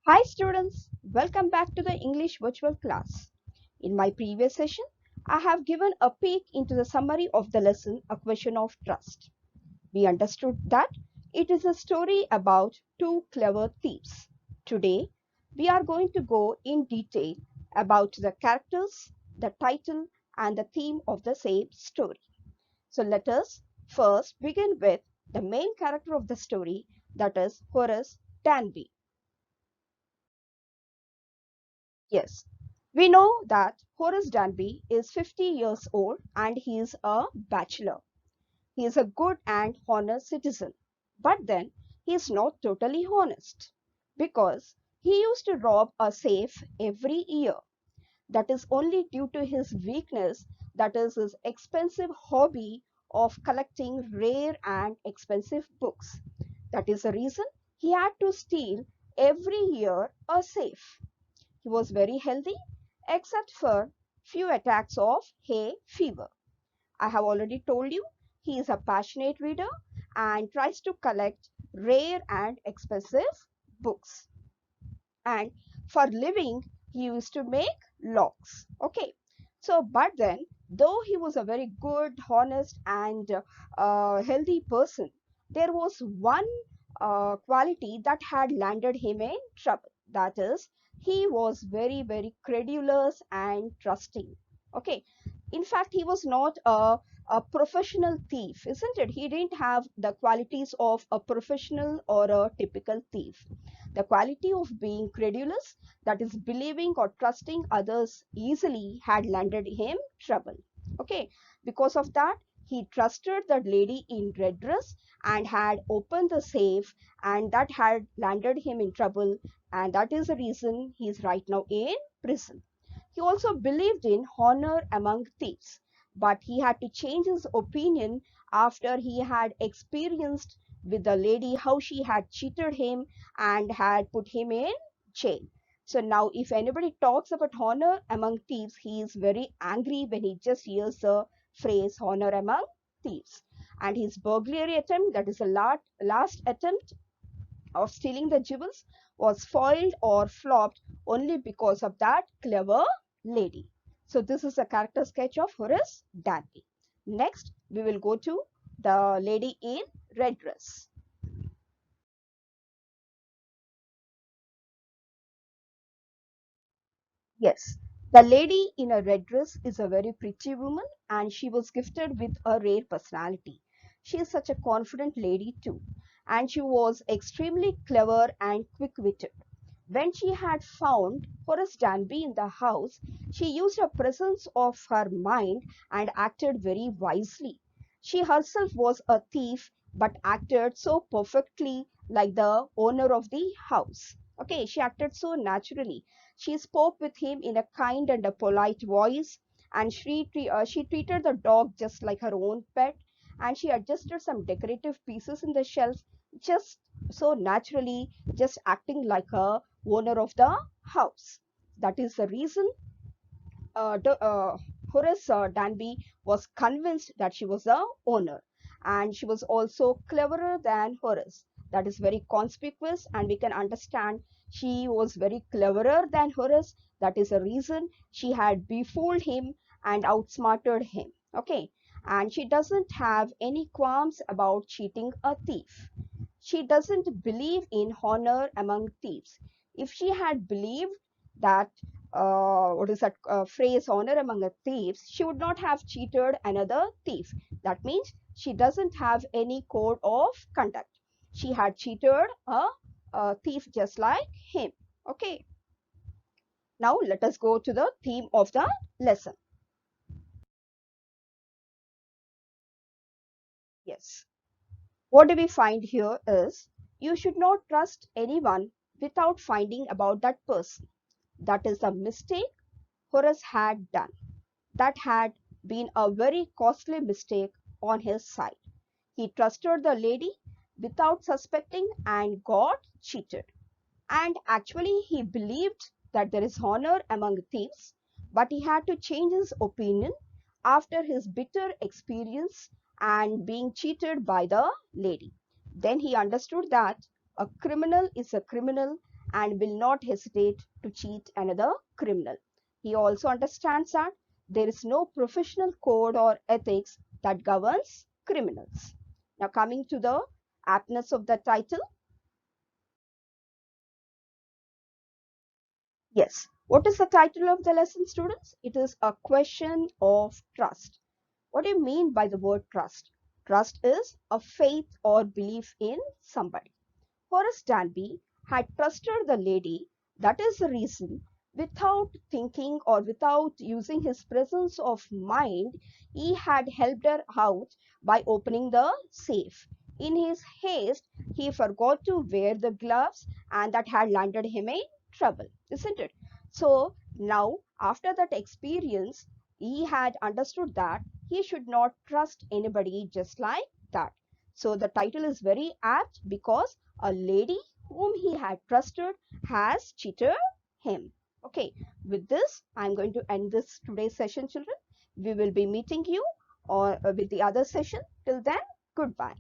Hi students, welcome back to the English virtual class. In my previous session, I have given a peek into the summary of the lesson, A Question of Trust. We understood that it is a story about two clever thieves. Today, we are going to go in detail about the characters, the title, and the theme of the same story. So let us first begin with the main character of the story, that is Horace Danby. Yes, we know that Horace Danby is 50 years old and he is a bachelor. He is a good and honest citizen. But then he is not totally honest because he used to rob a safe every year. That is only due to his weakness, that is his expensive hobby of collecting rare and expensive books. That is the reason he had to steal every year a safe. He was very healthy except for few attacks of hay fever. I have already told you he is a passionate reader and tries to collect rare and expensive books. And for living, he used to make locks. Okay. So, but then, though he was a very good, honest, and healthy person, there was one quality that had landed him in trouble. That is, he was very, very credulous and trusting. Okay. In fact, he was not a professional thief, isn't it? He didn't have the qualities of a professional or a typical thief. The quality of being credulous, that is believing or trusting others easily, had landed him trouble. Okay, because of that, he trusted that lady in red dress and had opened the safe, and that had landed him in trouble, and that is the reason he is right now in prison. He also believed in honor among thieves, but he had to change his opinion after he had experienced with the lady how she had cheated him and had put him in jail. So now, if anybody talks about honor among thieves, he is very angry when he just hears the phrase honor among thieves. And his burglary attempt, that is the last attempt of stealing the jewels, was foiled or flopped only because of that clever lady. So this is a character sketch of Horace Danby. Next, we will go to the lady in red dress. Yes, the lady in a red dress is a very pretty woman and she was gifted with a rare personality. She is such a confident lady too, and she was extremely clever and quick-witted. When she had found Horace Danby in the house, she used a presence of her mind and acted very wisely. She herself was a thief but acted so perfectly like the owner of the house. Okay, she acted so naturally. She spoke with him in a kind and a polite voice, and she treated the dog just like her own pet, and she adjusted some decorative pieces in the shelf just so naturally, just acting like a owner of the house. That is the reason Horace Danby was convinced that she was the owner, and she was also cleverer than Horace. That is very conspicuous, and we can understand she was very cleverer than Horace. That is the reason she had befooled him and outsmarted him. Okay, and she doesn't have any qualms about cheating a thief. She doesn't believe in honor among thieves. If she had believed that, what is that phrase, honor among the thieves, she would not have cheated another thief. That means she doesn't have any code of conduct. She had cheated a thief just like him. Okay. Now let us go to the theme of the lesson. Yes. What do we find here is you should not trust anyone without finding about that person. That is a mistake Horace had done. That had been a very costly mistake on his side. He trusted the lady without suspecting and got cheated. And actually, he believed that there is honor among thieves, but he had to change his opinion after his bitter experience and being cheated by the lady. Then he understood that a criminal is a criminal and will not hesitate to cheat another criminal. He also understands that there is no professional code or ethics that governs criminals. Now, coming to the aptness of the title. Yes, what is the title of the lesson, students? It is a question of trust. What do you mean by the word trust? Trust is a faith or belief in somebody. Horace Danby had trusted the lady. That is the reason, without thinking or without using his presence of mind, he had helped her out by opening the safe. In his haste, he forgot to wear the gloves, and that had landed him in trouble, isn't it? So now, after that experience, he had understood that he should not trust anybody just like that. So the title is very apt because a lady whom he had trusted has cheated him. Okay, with this, I'm going to end this today's session, children. We will be meeting you or with the other session. Till then, goodbye.